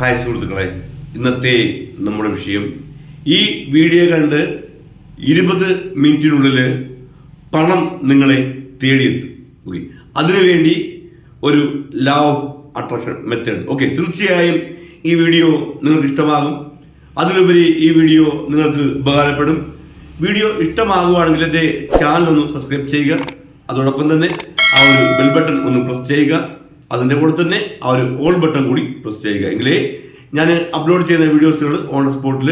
Hi സുഹൃത്തുക്കളെ, ഇന്നത്തെ നമ്മുടെ വിഷയം ഈ വീഡിയോ കണ്ട് 20 മിനിറ്റിനുള്ളിൽ പണം നിങ്ങളെ തേടിയെത്തും. ഓക്കെ, അതിനുവേണ്ടി ഒരു law of attraction method. Okay, തീർച്ചയായും ഈ വീഡിയോ നിങ്ങൾക്ക് ഇഷ്ടമാകും. അതിലുപരി ഈ വീഡിയോ നിങ്ങൾക്ക് ഉപകാരപ്പെടും. വീഡിയോ ഇഷ്ടമാകുകയാണെങ്കിൽ എൻ്റെ ചാനൽ ഒന്ന് സബ്സ്ക്രൈബ് ചെയ്യുക. അതോടൊപ്പം തന്നെ ആ ഒരു ബെൽ ബട്ടൺ ഒന്ന് പ്രസ് ചെയ്യുക. അതിൻ്റെ കൂടെ തന്നെ ആ ഒരു ഓൾ ബട്ടൺ കൂടി പ്രസ് ചെയ്യുക. എങ്കിലേ ഞാൻ അപ്ലോഡ് ചെയ്യുന്ന വീഡിയോസുകൾ ഓൺ സ്പോട്ടിൽ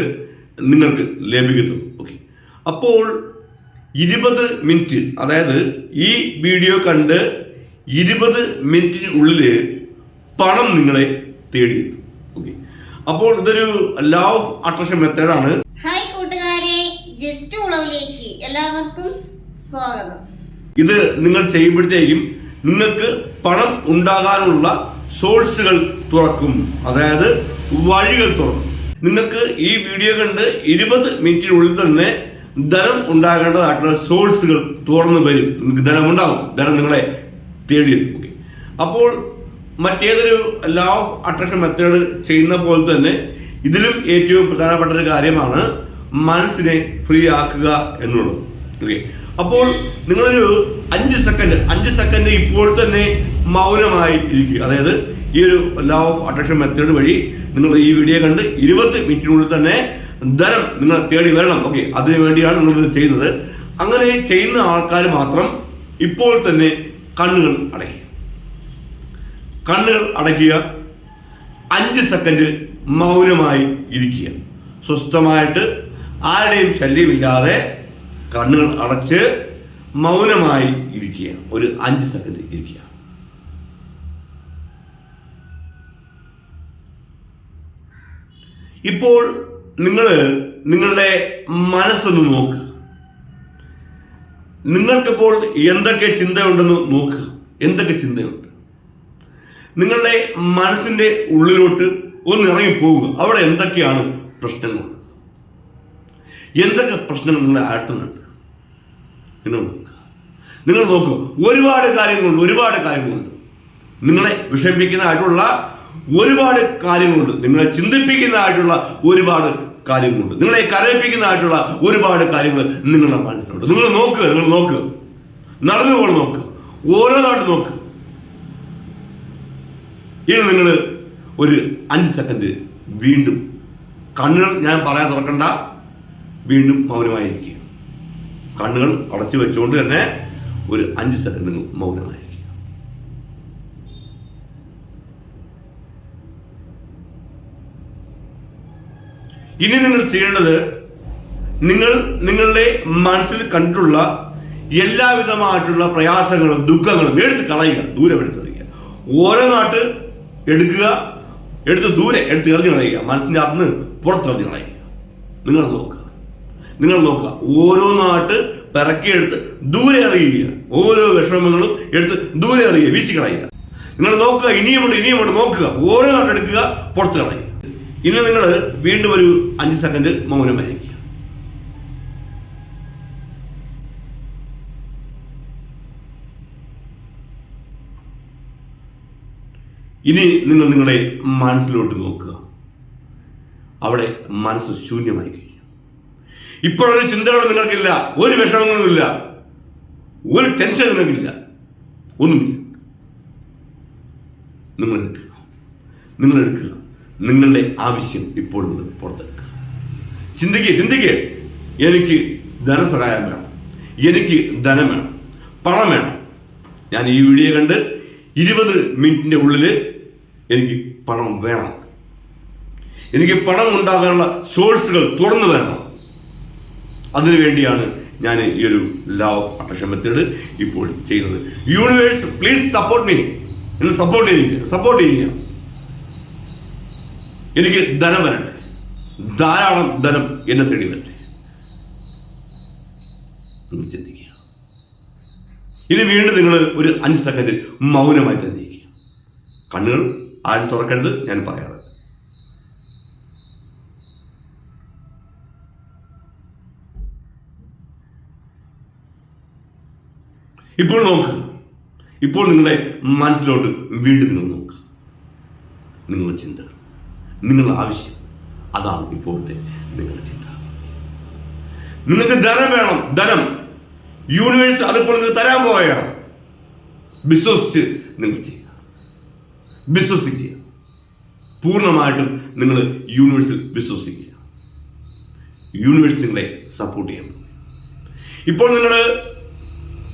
നിങ്ങൾക്ക് ലഭിക്കത്തുള്ളൂ. ഓക്കെ, അപ്പോൾ 20 മിനിറ്റ്, അതായത് ഈ വീഡിയോ കണ്ട് 20 മിനിറ്റിനുള്ളിൽ പണം നിങ്ങളെ തേടിയെത്തും. ഓക്കെ, അപ്പോൾ ഇതൊരു ലോ ഓഫ് അട്രാക്ഷൻ മെത്തേഡാണ്. ഹായ് കൂട്ടുകാരെ, ജസ്റ്റ് ഉളവിലേക്ക് എല്ലാവർക്കും സ്വാഗതം. ഇത് നിങ്ങൾ ചെയ്യുമ്പോഴത്തേക്കും നിങ്ങൾക്ക് പണം ഉണ്ടാകാനുള്ള സോഴ്സുകൾ തുറക്കും, അതായത് വഴികൾ തുറക്കും. നിങ്ങൾക്ക് ഈ വീഡിയോ കണ്ട് 20 മിനിറ്റിനുള്ളിൽ തന്നെ ധനം ഉണ്ടാകേണ്ടതായിട്ടുള്ള സോഴ്സുകൾ തുറന്നു വരും. നിങ്ങൾക്ക് ധനം ഉണ്ടാകും, ധനം നിങ്ങളെ തേടിയെത്തും. ഓക്കെ, അപ്പോൾ മറ്റേതൊരു ലോ ഓഫ് അട്രാക്ഷൻ മെത്തേഡ് ചെയ്യുന്ന പോലെ തന്നെ ഇതിലും ഏറ്റവും പ്രധാനപ്പെട്ട ഒരു കാര്യമാണ് മനസ്സിനെ ഫ്രീ ആക്കുക എന്നുള്ളത്. ഓക്കെ, അപ്പോൾ നിങ്ങളൊരു 5 സെക്കൻഡ് ഇപ്പോൾ തന്നെ മൗനമായി ഇരിക്കുക. അതായത് ഈ ഒരു ലോ ഓഫ് അട്രാക്ഷൻ മെത്തേഡ് വഴി നിങ്ങൾ ഈ വീഡിയോ കണ്ട് 20 മിനിറ്റിനുള്ളിൽ തന്നെ ധനം നിങ്ങൾ തേടി വരണം. ഓക്കെ, അതിനു വേണ്ടിയാണ് നിങ്ങളിത് ചെയ്യുന്നത്. അങ്ങനെ ചെയ്യുന്ന ആൾക്കാർ മാത്രം ഇപ്പോൾ തന്നെ കണ്ണുകൾ അടയ്ക്കുക. 5 സെക്കൻഡ് മൗനമായി ഇരിക്കുക. സ്വസ്ഥമായിട്ട് ആരുടെയും ശല്യമില്ലാതെ കണ്ണുകൾ അടച്ച് മൗനമായി ഇരിക്കുക. ഒരു 5 സെക്കൻഡ് ഇരിക്കുക. ഇപ്പോൾ നിങ്ങൾ നിങ്ങളുടെ മനസ്സൊന്ന് നോക്കുക. നിങ്ങൾക്കിപ്പോൾ എന്തൊക്കെ ചിന്തയുണ്ടെന്ന് നോക്കുക. എന്തൊക്കെ ചിന്തയുണ്ട് നിങ്ങളുടെ മനസ്സിന്റെ ഉള്ളിലോട്ട് ഒന്ന് ഇറങ്ങിപ്പോവുക. അവിടെ എന്തൊക്കെയാണ് പ്രശ്നങ്ങൾ, എന്തൊക്കെ പ്രശ്നങ്ങൾ നിങ്ങളെ അലട്ടുന്നുണ്ട് നിങ്ങൾ നോക്കുക. ഒരുപാട് കാര്യങ്ങളുണ്ട്. നിങ്ങളെ വിഷമിപ്പിക്കുന്നതായിട്ടുള്ള ഒരുപാട് കാര്യങ്ങളുണ്ട്. നിങ്ങളെ ചിന്തിപ്പിക്കുന്നതായിട്ടുള്ള ഒരുപാട് കാര്യങ്ങളുണ്ട്. നിങ്ങളെ കരയിപ്പിക്കുന്നതായിട്ടുള്ള ഒരുപാട് കാര്യങ്ങൾ നിങ്ങളുടെ മനസ്സിലുണ്ട്. നിങ്ങൾ നോക്കുക. നടന്നുപോലെ നോക്കുക. ഓരോന്നായിട്ട് നോക്കുക. ഇനി നിങ്ങൾ ഒരു 5 സെക്കൻഡ് വീണ്ടും കണ്ണുകൾ ഞാൻ പറയാൻ തുറക്കണ്ട, വീണ്ടും മൗനമായിരിക്കുക. കണ്ണുകൾ അടച്ചു വെച്ചുകൊണ്ട് തന്നെ ഒരു 5 സെക്കൻഡ് മൗനമായിരിക്കുക. ഇനി നിങ്ങൾ ചെയ്യേണ്ടത്, നിങ്ങൾ നിങ്ങളുടെ മനസ്സിൽ കണ്ടിട്ടുള്ള എല്ലാവിധമായിട്ടുള്ള പ്രയാസങ്ങളും ദുഃഖങ്ങളും എടുത്ത് കളയുക, ദൂരെ എടുത്തെറിയുക. ഓരോന്നായിട്ട് എടുത്ത് ദൂരെ എറിഞ്ഞു കളയുക. മനസ്സിൻ്റെ അന്ന് പുറത്തെറിഞ്ഞു കളയുക. നിങ്ങൾ നോക്കുക. ഓരോന്നായിട്ട് പിറക്കിയെടുത്ത് ദൂരെ എറിയുക. ഓരോ വിഷമങ്ങളും എടുത്ത് ദൂരെ എറിയുക, വീശിക്കളയുക. നിങ്ങൾ നോക്കുക, ഇനിയുമുണ്ട് നോക്കുക. ഓരോന്നായിട്ട് എടുക്കുക, പുറത്ത് കളയുക. ഇനി നിങ്ങൾ വീണ്ടും ഒരു 5 സെക്കൻഡ് മൗനമായിരിക്കുക. ഇനി നിങ്ങൾ നിങ്ങളുടെ മനസ്സിലോട്ട് നോക്കുക. അവിടെ മനസ്സ് ശൂന്യമായി കഴിഞ്ഞു. ഇപ്പോഴൊരു ചിന്തകളും നിങ്ങൾക്കില്ല, ഒരു വിഷമങ്ങളും ഇല്ല, ഒരു ടെൻഷൻ നിങ്ങൾക്കില്ല, ഒന്നുമില്ല. നിങ്ങൾ എടുക്കുക. നിങ്ങളുടെ ആവശ്യം ഇപ്പോൾ നിങ്ങൾ പുറത്തെടുക്കുക. ചിന്തിക്കുക. എനിക്ക് ധനസഹായം വേണം, എനിക്ക് ധനം വേണം, പണം വേണം. ഞാൻ ഈ വീഡിയോ കണ്ട് 20 മിനിറ്റിൻ്റെ ഉള്ളിൽ എനിക്ക് പണം വേണം. എനിക്ക് പണം ഉണ്ടാകാനുള്ള സോഴ്സുകൾ തുറന്നു വരണം. അതിനുവേണ്ടിയാണ് ഞാൻ ഈ ഒരു ലോ ഓഫ് അട്രാക്ഷൻ മെത്തേഡ് ഇപ്പോൾ ചെയ്യുന്നത്. Universe, please support me. എന്നെ സപ്പോർട്ട് ചെയ്യുക. എനിക്ക് ധനം വരട്ടെ, ധാരാളം ധനം എന്നെ തേടി വരട്ടെ. നിങ്ങൾ ചിന്തിക്കുക. ഇനി വീണ്ടും നിങ്ങൾ ഒരു 5 സെക്കൻഡ് മൗനമായി തന്നെ ഇരിക്കുക. കണ്ണുകൾ ആരും തുറക്കരുത്, ഞാൻ പറയാറ്. ഇപ്പോൾ നോക്കുക. ഇപ്പോൾ നിങ്ങളുടെ മനസ്സിലോട്ട് വീണ്ടും നിങ്ങൾ നോക്കുക. നിങ്ങളുടെ ചിന്തകൾ നിങ്ങളുടെ ആവശ്യം. അതാണ് ഇപ്പോഴത്തെ നിങ്ങളുടെ ചിന്ത. നിങ്ങൾക്ക് ധനം വേണം, ധനം. യൂണിവേഴ്സ് അതിപ്പോൾ നിങ്ങൾക്ക് തരാൻ പോവുകയാണ്. വിശ്വസിച്ച് നിങ്ങൾ ചെയ്യുക, വിശ്വസിക്കുക. പൂർണ്ണമായിട്ടും നിങ്ങൾ യൂണിവേഴ്സിൽ വിശ്വസിക്കുക. യൂണിവേഴ്സ് നിങ്ങളെ സപ്പോർട്ട് ചെയ്യാൻ പോകും. ഇപ്പോൾ നിങ്ങൾ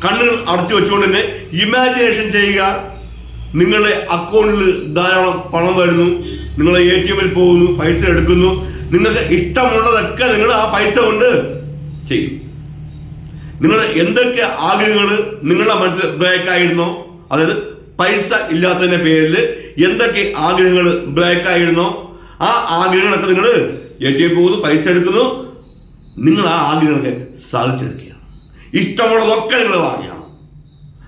കണ്ണുകൾ അടച്ചു വെച്ചുകൊണ്ട് തന്നെ ഇമാജിനേഷൻ ചെയ്യുക. നിങ്ങളുടെ അക്കൗണ്ടിൽ ധാരാളം പണം വരുന്നു, നിങ്ങൾ ATM-ൽ പോകുന്നു, പൈസ എടുക്കുന്നു. നിങ്ങൾക്ക് ഇഷ്ടമുള്ളതൊക്കെ നിങ്ങൾ ആ പൈസ കൊണ്ട് ചെയ്യും. നിങ്ങൾ എന്തൊക്കെ ആഗ്രഹങ്ങൾ നിങ്ങളുടെ മനസ്സിൽ ബ്രേക്ക് ആയിരുന്നോ, അതായത് പൈസ ഇല്ലാത്തതിന്റെ പേരിൽ എന്തൊക്കെ ആഗ്രഹങ്ങൾ ബ്രേക്ക് ആയിരുന്നോ, ആ ആഗ്രഹങ്ങളൊക്കെ നിങ്ങൾ ATM പോകുന്നു, പൈസ എടുക്കുന്നു. നിങ്ങൾ ആ ആഗ്രഹങ്ങളൊക്കെ സാധിച്ചെടുക്കുകയാണ്. ഇഷ്ടമുള്ളതൊക്കെ നിങ്ങൾ വാങ്ങിയാണ്.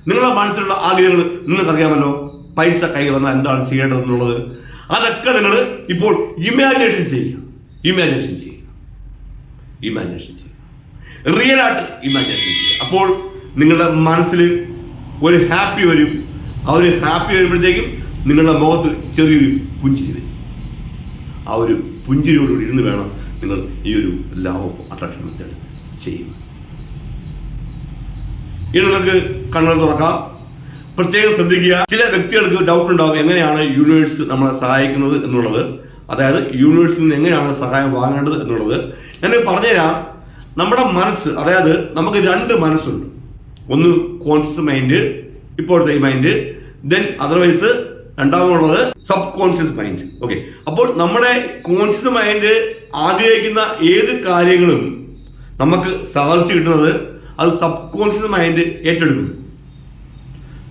നിങ്ങളുടെ മനസ്സിലുള്ള ആഗ്രഹങ്ങൾ നിങ്ങൾക്കറിയാമല്ലോ. പൈസ കൈ വന്നാൽ എന്താണ് ചെയ്യേണ്ടതെന്നുള്ളത് അതൊക്കെ നിങ്ങൾ ഇപ്പോൾ ഇമാജിനേഷൻ ചെയ്യുക. ഇമാജിനേഷൻ ചെയ്യുക, ഇമാജിനേഷൻ ചെയ്യുക, റിയൽ ആയിട്ട് ഇമാജിനേഷൻ ചെയ്യുക. അപ്പോൾ നിങ്ങളുടെ മനസ്സിൽ ഒരു ഹാപ്പി വരും. ആ ഒരു ഹാപ്പി വരുമ്പോഴത്തേക്കും നിങ്ങളുടെ മുഖത്ത് ചെറിയൊരു പുഞ്ചിരി വരും. ആ ഒരു പുഞ്ചിരിയോടുകൂടി ഇരുന്ന് വേണം നിങ്ങൾ ഈ ഒരു ലോ ഓഫ് അട്രാക്ഷൻ മെത്തേഡ് ചെയ്യുക. ഇനി നിങ്ങൾക്ക് കണ്ണുകൾ തുറക്കാം. പ്രത്യേകം ശ്രദ്ധിക്കുക. ചില വ്യക്തികൾക്ക് ഡൗട്ട് ഉണ്ടാകും, എങ്ങനെയാണ് യൂണിവേഴ്സ് നമ്മളെ സഹായിക്കുന്നത് എന്നുള്ളത്, അതായത് യൂണിവേഴ്സിൽ നിന്ന് എങ്ങനെയാണ് സഹായം വാങ്ങേണ്ടത് എന്നുള്ളത്. ഞാൻ പറഞ്ഞുതരാം. നമ്മുടെ മനസ്സ്, അതായത് നമുക്ക് രണ്ട് മനസ്സുണ്ട്. ഒന്ന് കോൺഷ്യസ് മൈൻഡ്, ഇപ്പോഴത്തെ ഈ മൈൻഡ്. ദെൻ അതർവൈസ് രണ്ടാമതുള്ളത് സബ് കോൺഷ്യസ് മൈൻഡ്. ഓക്കെ, അപ്പോൾ നമ്മുടെ കോൺഷ്യസ് മൈൻഡ് ആഗ്രഹിക്കുന്ന ഏത് കാര്യങ്ങളും നമുക്ക് സാധിച്ചു കിട്ടുന്നത് അത് സബ് കോൺഷ്യസ് മൈൻഡ് ഏറ്റെടുക്കുന്നു.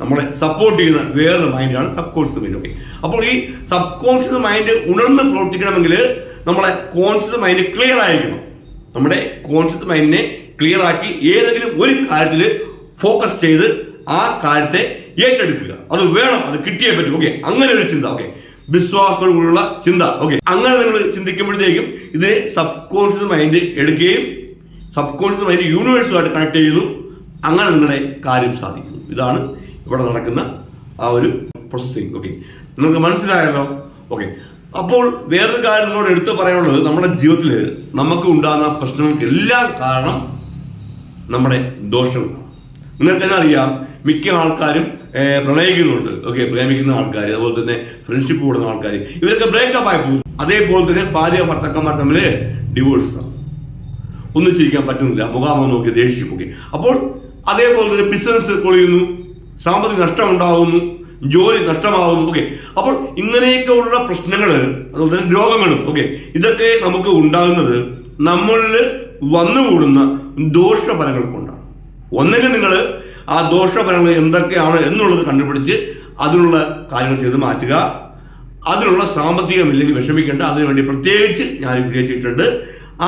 നമ്മളെ സപ്പോർട്ട് ചെയ്യുന്ന വേറൊരു മൈൻഡാണ് സബ് കോൺഷ്യസ് മൈൻഡ്. ഓക്കെ, അപ്പോൾ ഈ സബ് കോൺഷ്യസ് മൈൻഡ് ഉണർന്ന് പ്രവർത്തിക്കണമെങ്കിൽ നമ്മളെ കോൺഷ്യസ് മൈൻഡ് ക്ലിയർ ആയിരിക്കണം. നമ്മുടെ കോൺഷ്യസ് മൈൻഡിനെ ക്ലിയർ ആക്കി ഏതെങ്കിലും ഒരു കാര്യത്തിൽ ഫോക്കസ് ചെയ്ത് ആ കാര്യത്തെ ഏറ്റെടുക്കുക. അത് വേണം, അത് കിട്ടിയേ പറ്റും. ഓക്കെ, അങ്ങനെ ഒരു ചിന്ത. ഓക്കെ, വിശ്വാസത്തോടുള്ള ചിന്ത. ഓക്കെ, അങ്ങനെ നിങ്ങൾ ചിന്തിക്കുമ്പോഴത്തേക്കും ഇതിനെ സബ് കോൺഷ്യസ് മൈൻഡ് എടുക്കുകയും സബ് കോൺഷ്യസ് മൈൻഡ് യൂണിവേഴ്സുമായിട്ട് കണക്ട് ചെയ്യുന്നു. അങ്ങനെ നിങ്ങളുടെ കാര്യം സാധിക്കുന്നു. ഇതാണ് ഇവിടെ നടക്കുന്ന ആ ഒരു പ്രോസസ്സിങ്. ഓക്കെ, നിങ്ങൾക്ക് മനസ്സിലായല്ലോ. ഓക്കെ, അപ്പോൾ വേറൊരു കാര്യം നിങ്ങളോട് എടുത്തു പറയാനുള്ളത്, നമ്മുടെ ജീവിതത്തിൽ നമുക്ക് ഉണ്ടാകുന്ന പ്രശ്നങ്ങൾക്ക് എല്ലാം കാരണം നമ്മുടെ ദോഷങ്ങളാണ്. നിങ്ങൾക്ക് തന്നെ അറിയാം, മിക്ക ആൾക്കാരും പ്രണയിക്കുന്നുണ്ട്. ഓക്കെ, പ്രേമിക്കുന്ന ആൾക്കാർ, അതുപോലെ തന്നെ ഫ്രണ്ട്ഷിപ്പ് കൂടുന്ന ആൾക്കാർ, ഇവരൊക്കെ ബ്രേക്കപ്പ് ആയി പോകും. അതേപോലെ തന്നെ ഭാര്യ ഭർത്താക്കന്മാർ തമ്മിൽ ഡിവോഴ്സാണ്. ഒന്നിച്ചിരിക്കാൻ പറ്റുന്നില്ല, മുഖാമുഖം നോക്കി ദേഷ്യം. ഓക്കെ, അപ്പോൾ അതേപോലെ തന്നെ ബിസിനസ് പൊളിയുന്നു, സാമ്പത്തിക നഷ്ടം ഉണ്ടാവുന്നു, ജോലി നഷ്ടമാവുന്നു. ഓക്കെ, അപ്പോൾ ഇങ്ങനെയൊക്കെ ഉള്ള പ്രശ്നങ്ങൾ, അതുപോലെ തന്നെ രോഗങ്ങളും, ഓക്കെ, ഇതൊക്കെ നമുക്ക് ഉണ്ടാകുന്നത് നമ്മളിൽ വന്നുകൂടുന്ന ദോഷഫലങ്ങൾ കൊണ്ടാണ്. ഒന്നെങ്കിൽ നിങ്ങൾ ആ ദോഷഫലങ്ങൾ എന്തൊക്കെയാണ് എന്നുള്ളത് കണ്ടുപിടിച്ച് അതിനുള്ള കാര്യങ്ങൾ ചെയ്ത് മാറ്റുക. അതിനുള്ള സാമ്പത്തികമില്ലെങ്കിൽ വിഷമിക്കേണ്ട. അതിനുവേണ്ടി പ്രത്യേകിച്ച് ഞാൻ വീഡിയോ ചെയ്തിട്ടുണ്ട്.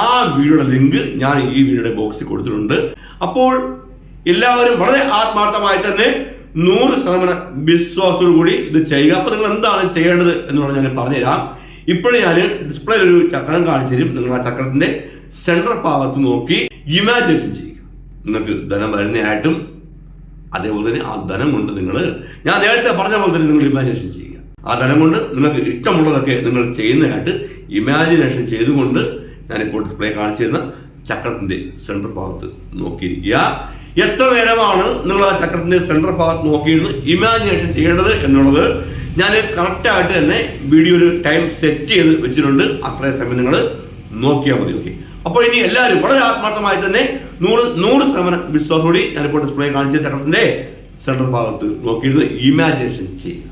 ആ വീഡിയോയുടെ ലിങ്ക് ഞാൻ ഈ വീഡിയോയുടെ ബോക്സിൽ കൊടുത്തിട്ടുണ്ട്. അപ്പോൾ എല്ലാവരും വളരെ ആത്മാർത്ഥമായി തന്നെ 100% വിശ്വാസത്തോടു കൂടി ഇത് ചെയ്യുക. അപ്പോൾ നിങ്ങൾ എന്താണ് ചെയ്യേണ്ടത് എന്നുള്ളത് ഞാൻ പറഞ്ഞുതരാം. ഇപ്പോഴും ഞാൻ ഡിസ്പ്ലേയിൽ ഒരു ചക്രം കാണിച്ചു തരും. നിങ്ങൾ ആ ചക്രത്തിന്റെ സെൻട്രൽ ഭാഗത്ത് നോക്കി ഇമാജിനേഷൻ ചെയ്യുക. നിങ്ങൾക്ക് ധനം വരുന്നതായിട്ടും അതേപോലെ തന്നെ ആ ധനം കൊണ്ട് നിങ്ങൾ, ഞാൻ നേരത്തെ പറഞ്ഞ പോലെ തന്നെ നിങ്ങൾ ഇമാജിനേഷൻ ചെയ്യുക. ആ ധനം കൊണ്ട് നിങ്ങൾക്ക് ഇഷ്ടമുള്ളതൊക്കെ നിങ്ങൾ ചെയ്യുന്നതായിട്ട് ഇമാജിനേഷൻ ചെയ്തുകൊണ്ട് ഞാനിപ്പോൾ ഡിസ്പ്ലേ കാണിച്ചു തരുന്ന ചക്രത്തിന്റെ സെൻട്രൽ ഭാഗത്ത് നോക്കിയിരിക്കുക. എത്ര നേരമാണ് നിങ്ങൾ ആ ചക്രത്തിന്റെ സെൻട്രൽ ഭാഗത്ത് നോക്കിയിരുന്ന് ഇമാജിനേഷൻ ചെയ്യേണ്ടത് എന്നുള്ളത് ഞാൻ കറക്റ്റായിട്ട് തന്നെ വീഡിയോയിൽ ടൈം സെറ്റ് ചെയ്ത് വെച്ചിട്ടുണ്ട്. അത്രയും സമയം നിങ്ങൾ നോക്കിയാൽ മതി. ഓക്കെ, അപ്പോൾ ഇനി എല്ലാവരും വളരെ ആത്മാർത്ഥമായി തന്നെ 100% വിശ്വാസത്തോടെ ഞാനിപ്പോൾ ഡിസ്പ്ലേ കാണിച്ച ചക്രത്തിന്റെ സെൻട്രൽ ഭാഗത്ത് നോക്കിയിരുന്ന് ഇമാജിനേഷൻ ചെയ്യുക.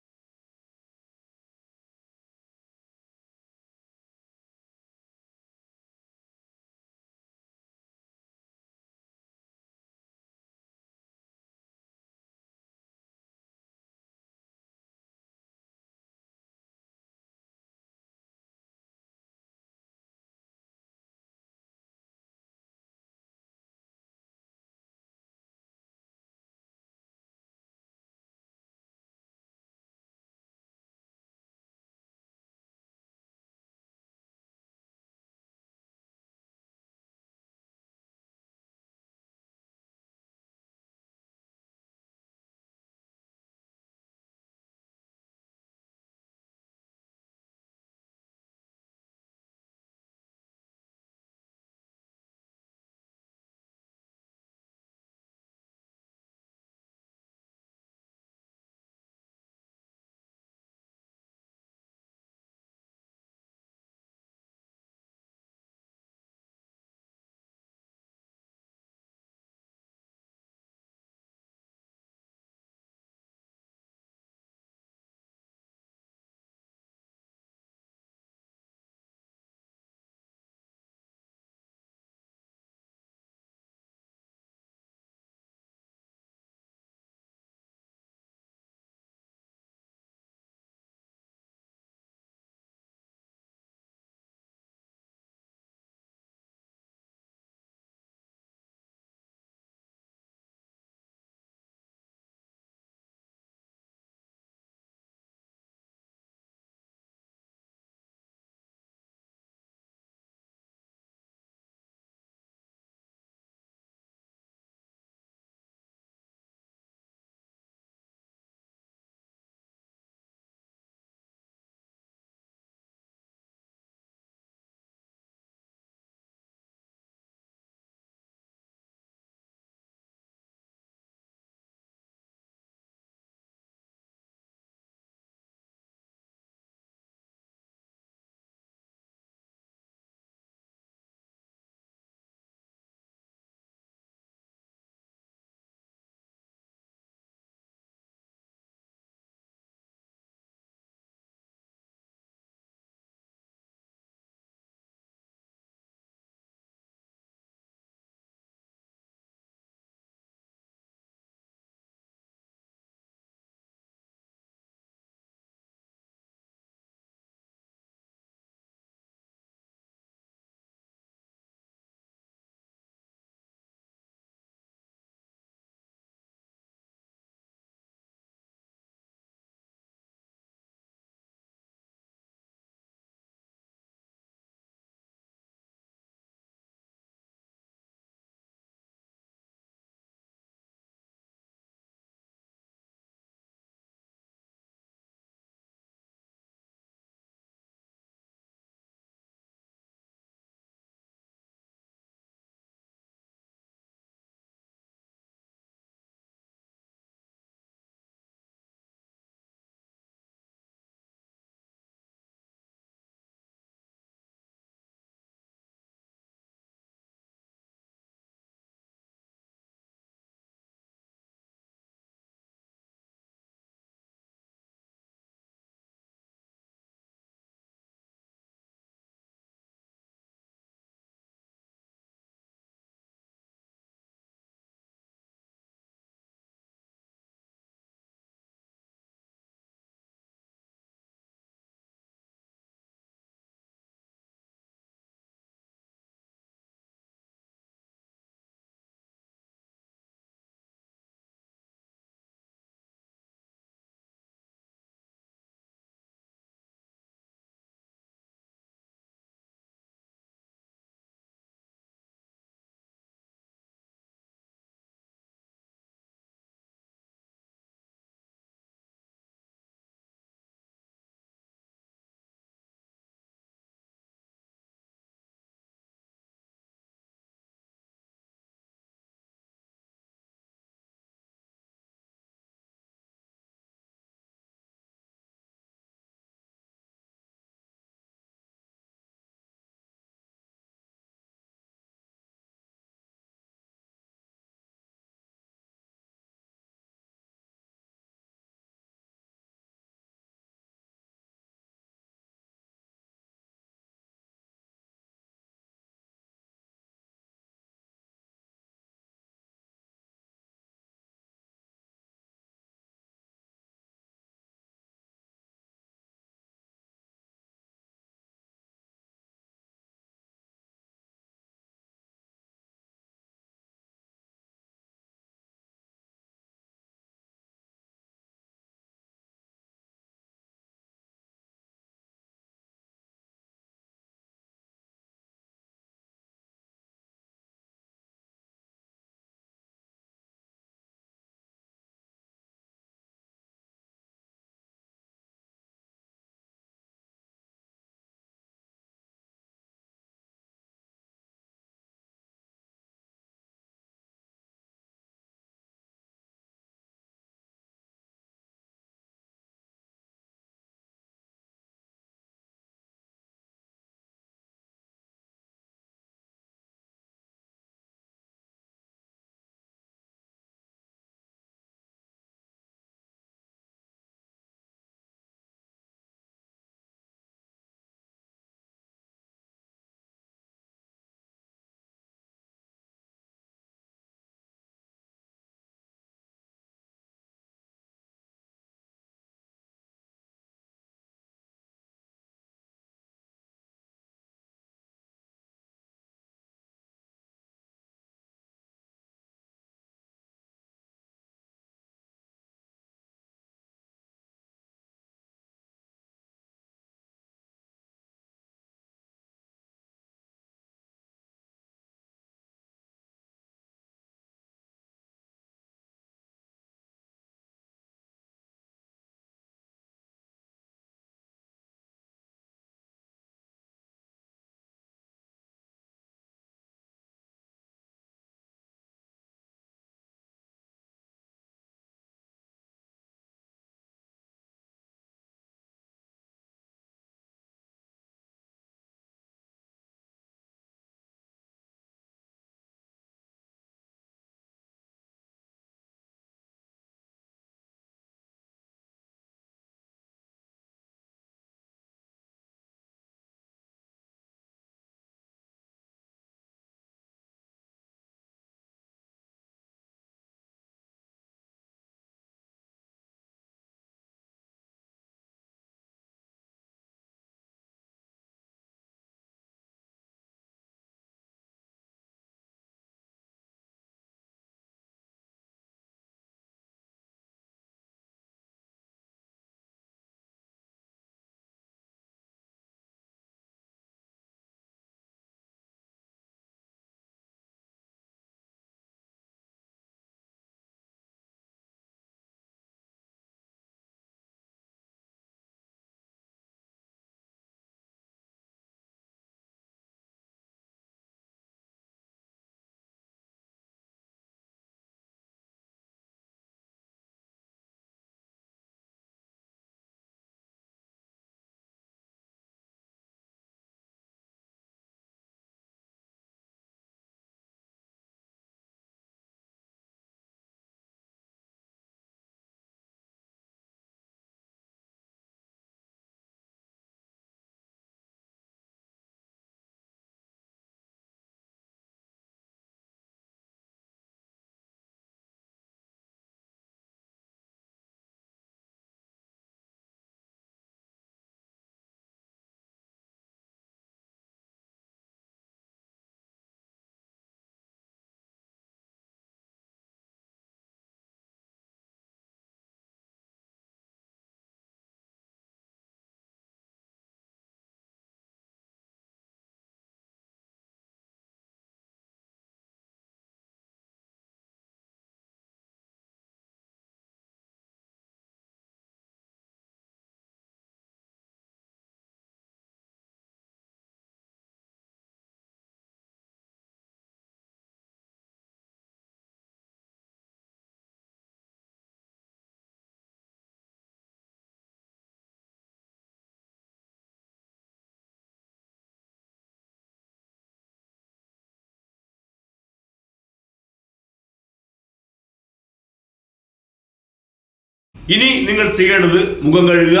ഇനി നിങ്ങൾ ചെയ്യേണ്ടത് മുഖം കഴുകുക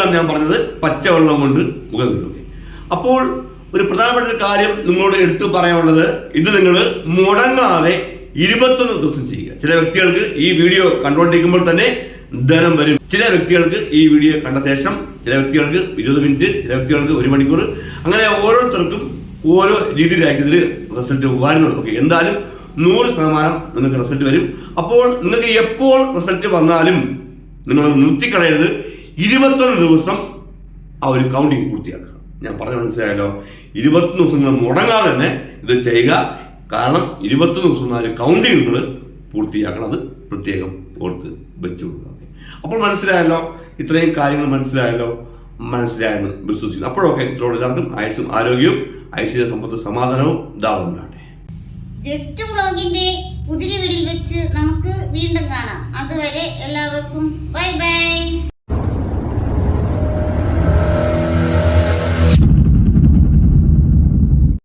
എന്ന് ഞാൻ പറഞ്ഞത് പച്ചവെള്ളം കൊണ്ട് മുഖം കഴുകുക. അപ്പോൾ ഒരു പ്രധാനപ്പെട്ട ഒരു കാര്യം നിങ്ങളോട് എടുത്തു പറയാനുള്ളത്, ഇത് നിങ്ങൾ മുടങ്ങാതെ 21 ദിവസം ചെയ്യുക. ചില വ്യക്തികൾക്ക് ഈ വീഡിയോ കണ്ടുകൊണ്ടിരിക്കുമ്പോൾ തന്നെ ധനം വരും. ചില വ്യക്തികൾക്ക് ഈ വീഡിയോ കണ്ട ശേഷം, ചില വ്യക്തികൾക്ക് 20 മിനിറ്റ്, ചില വ്യക്തികൾക്ക് 1 മണിക്കൂർ, അങ്ങനെ ഓരോരുത്തർക്കും ഓരോ രീതിയിലായിരിക്കും ഇതിൽ റിസൾട്ട് വരുന്നത്. ഓക്കെ, എന്തായാലും 100% നിങ്ങൾക്ക് റിസൾട്ട് വരും. അപ്പോൾ നിങ്ങൾക്ക് എപ്പോൾ റിസൾട്ട് വന്നാലും നിങ്ങൾ നിർത്തിക്കളയരുത്. 21 ദിവസം ആ ഒരു കൗണ്ടിങ് പൂർത്തിയാക്കുക. ഞാൻ പറഞ്ഞ മനസ്സിലായല്ലോ. 21 ദിവസം നിങ്ങൾ മുടങ്ങാതെ തന്നെ ഇത് ചെയ്യുക. കാരണം 21 ദിവസം ആ ഒരു കൗണ്ടിങ് നിങ്ങൾ പൂർത്തിയാക്കണം. അത് പ്രത്യേകം ഓർത്ത് വെച്ചു കൊടുക്കുക. അപ്പോൾ മനസ്സിലായല്ലോ, ഇത്രയും കാര്യങ്ങൾ മനസ്സിലായെന്ന് വിശ്വസിക്കുന്നു. അപ്പോഴൊക്കെ ഇതിലൂടെ എല്ലാവർക്കും ആയുസ്സും ആരോഗ്യവും ഐശ്വര്യ സമ്പത്ത് സമാധാനവും ഉണ്ടാവട്ടെ. ജസ്റ്റ് വ്ളോഗിന്റെ പുതിയ വീഡിയോയിൽ വെച്ച് നമുക്ക് വീണ്ടും കാണാം. അതുവരെ എല്ലാവർക്കും ബൈ ബൈ.